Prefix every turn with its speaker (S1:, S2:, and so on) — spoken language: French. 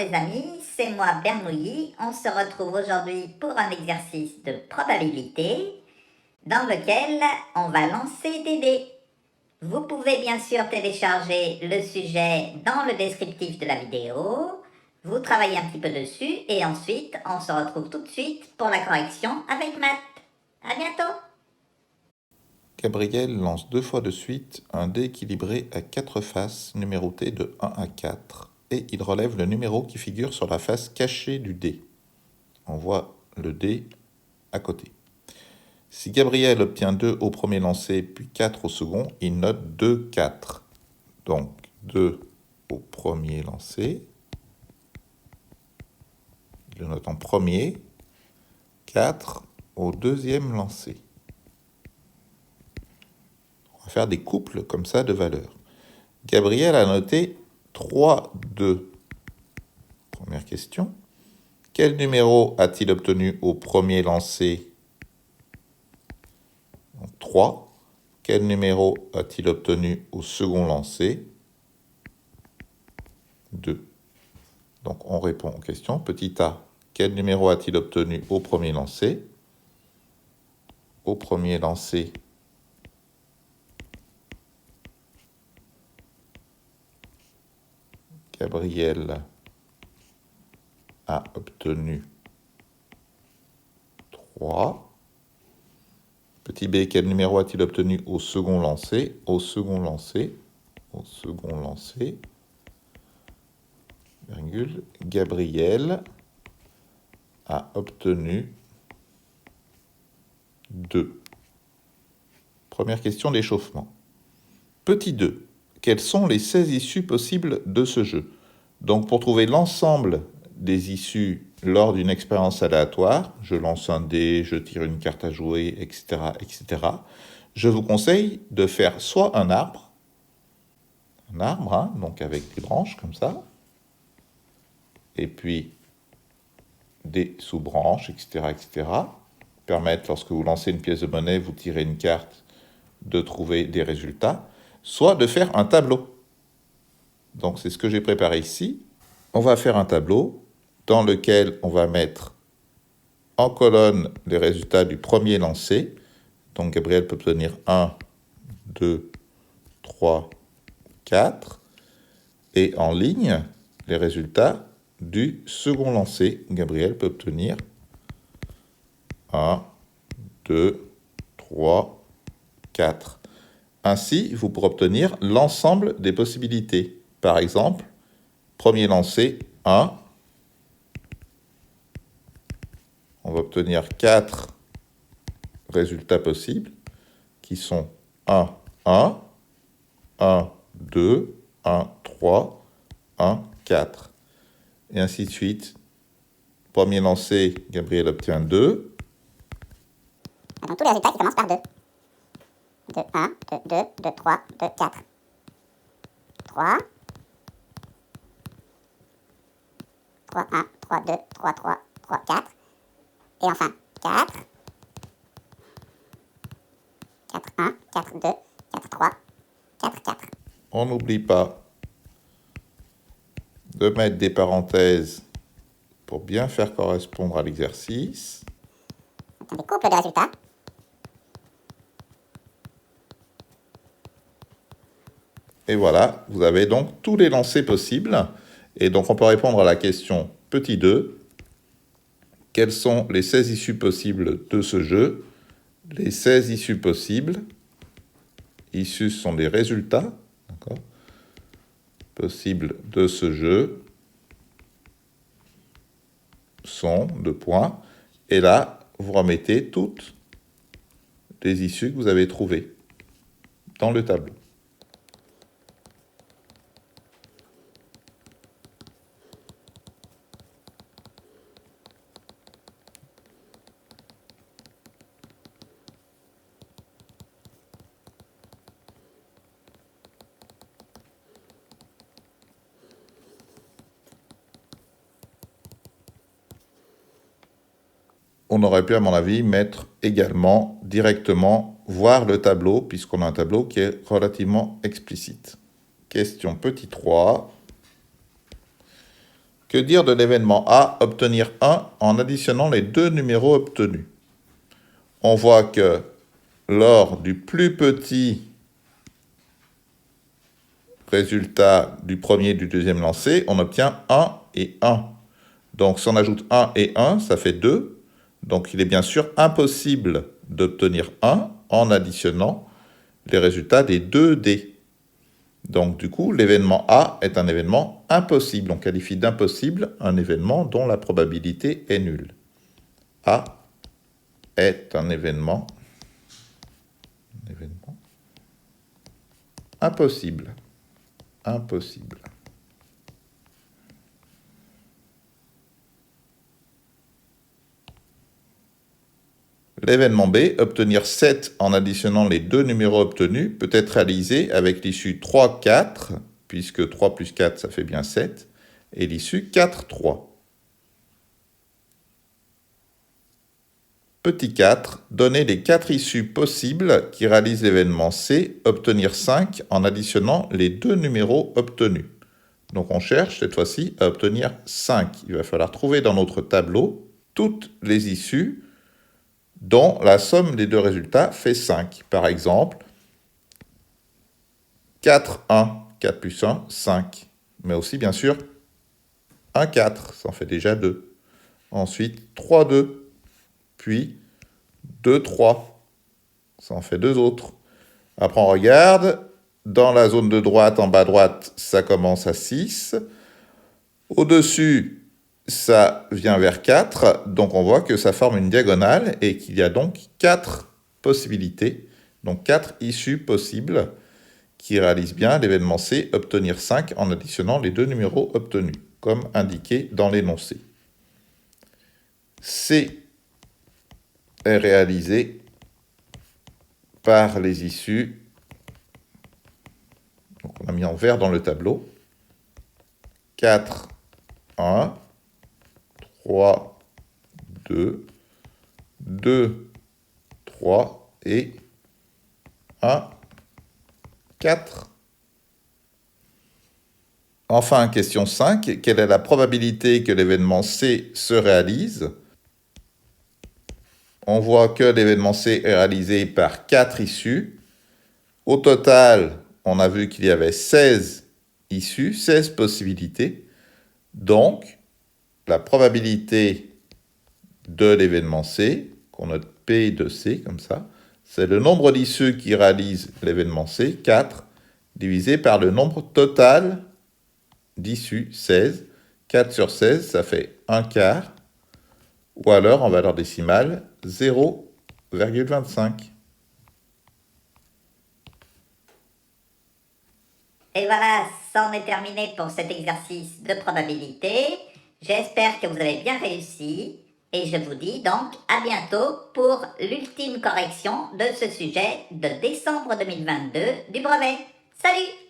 S1: les amis, c'est moi Bernoulli. On se retrouve aujourd'hui pour un exercice de probabilité dans lequel on va lancer des dés. Vous pouvez bien sûr télécharger le sujet dans le descriptif de la vidéo. Vous travaillez un petit peu dessus et ensuite on se retrouve tout de suite pour la correction avec Matt. À bientôt.
S2: Gabriel lance 2 fois de suite un dé équilibré à 4 faces numérotées de 1 à 4 et il relève le numéro qui figure sur la face cachée du dé. On voit le dé à côté. Si Gabriel obtient 2 au premier lancer puis 4 au second, il note 2, 4. Donc 2 au premier lancer, il le note en premier, 4 au deuxième lancer. On va faire des couples comme ça de valeurs. Gabriel a noté 3, 2. Première question. Quel numéro a-t-il obtenu au premier lancer? 3. Quel numéro a-t-il obtenu au second lancer? 2. Donc on répond aux questions. Petit a, quel numéro a-t-il obtenu au premier lancer? Au premier lancer, Gabriel a obtenu 3. Petit b, quel numéro a-t-il obtenu au second lancer? Au second lancer, virgule, Gabriel a obtenu 2. Première question d'échauffement. Petit 2. Quelles sont les 16 issues possibles de ce jeu? Donc, pour trouver l'ensemble des issues lors d'une expérience aléatoire, je lance un dé, je tire une carte à jouer, etc., je vous conseille de faire soit un arbre, donc avec des branches comme ça, et puis des sous-branches, etc., permettent, lorsque vous lancez une pièce de monnaie, vous tirez une carte, de trouver des résultats, soit de faire un tableau. Donc c'est ce que j'ai préparé ici. On va faire un tableau dans lequel on va mettre en colonne les résultats du premier lancé. Donc Gabriel peut obtenir 1, 2, 3, 4. Et en ligne, les résultats du second lancé. Gabriel peut obtenir 1, 2, 3, 4. Ainsi, vous pourrez obtenir l'ensemble des possibilités. Par exemple, premier lancer, 1. On va obtenir 4 résultats possibles qui sont 1, 1, 1, 2, 1, 3, 1, 4. Et ainsi de suite. Premier lancer, Gabriel obtient 2.
S3: Donc tous les résultats qui commencent par 2. 2, 1, 2, 2, 2, 3, 2, 4. 3. 3, 1, 3, 2, 3, 3, 3, 4. Et enfin 4. 4, 1, 4, 2, 4, 3, 4, 4.
S2: On n'oublie pas de mettre des parenthèses pour bien faire correspondre à l'exercice.
S3: Des couples de résultats.
S2: Et voilà, vous avez donc tous les lancers possibles. Et donc on peut répondre à la question petit 2. Quelles sont les 16 issues possibles de ce jeu? Les 16 issues possibles. Issues sont des résultats possibles de ce jeu. Sont 2 points. Et là, vous remettez toutes les issues que vous avez trouvées dans le tableau. On aurait pu, à mon avis, mettre également directement voir le tableau, puisqu'on a un tableau qui est relativement explicite. Question petit 3. Que dire de l'événement A, obtenir 1 en additionnant les deux numéros obtenus? On voit que lors du plus petit résultat du premier et du deuxième lancé, on obtient 1 et 1. Donc si on ajoute 1 et 1, ça fait 2. Donc il est bien sûr impossible d'obtenir 1 en additionnant les résultats des deux dés. Donc du coup, l'événement A est un événement impossible. On qualifie d'impossible un événement dont la probabilité est nulle. A est un événement impossible. Impossible. L'événement B, obtenir 7 en additionnant les deux numéros obtenus, peut être réalisé avec l'issue 3, 4, puisque 3 plus 4, ça fait bien 7, et l'issue 4, 3. Petit 4, donner les 4 issues possibles qui réalisent l'événement C, obtenir 5 en additionnant les deux numéros obtenus. Donc on cherche cette fois-ci à obtenir 5. Il va falloir trouver dans notre tableau toutes les issues dont la somme des deux résultats fait 5. Par exemple, 4, 1, 4 plus 1, 5. Mais aussi, bien sûr, 1, 4, ça en fait déjà 2. Ensuite, 3, 2. Puis, 2, 3. Ça en fait 2 autres. Après, on regarde. Dans la zone de droite, en bas à droite, ça commence à 6. Au-dessus, ça vient vers 4, donc on voit que ça forme une diagonale et qu'il y a donc 4 possibilités, donc 4 issues possibles qui réalisent bien l'événement C, obtenir 5 en additionnant les deux numéros obtenus, comme indiqué dans l'énoncé. C est réalisé par les issues, donc on a mis en vert dans le tableau, 4, 1, 3, 2, 2, 3 et 1, 4. Enfin, question 5. Quelle est la probabilité que l'événement C se réalise? On voit que l'événement C est réalisé par 4 issues. Au total, on a vu qu'il y avait 16 issues, 16 possibilités. Donc, la probabilité de l'événement C, qu'on note P de C comme ça, c'est le nombre d'issues qui réalisent l'événement C, 4, divisé par le nombre total d'issues, 16. 4 sur 16, ça fait 1 quart, ou alors en valeur décimale, 0,25.
S1: Et voilà, c'en est terminé pour cet exercice de probabilité. J'espère que vous avez bien réussi et je vous dis donc à bientôt pour l'ultime correction de ce sujet de décembre 2022 du brevet. Salut!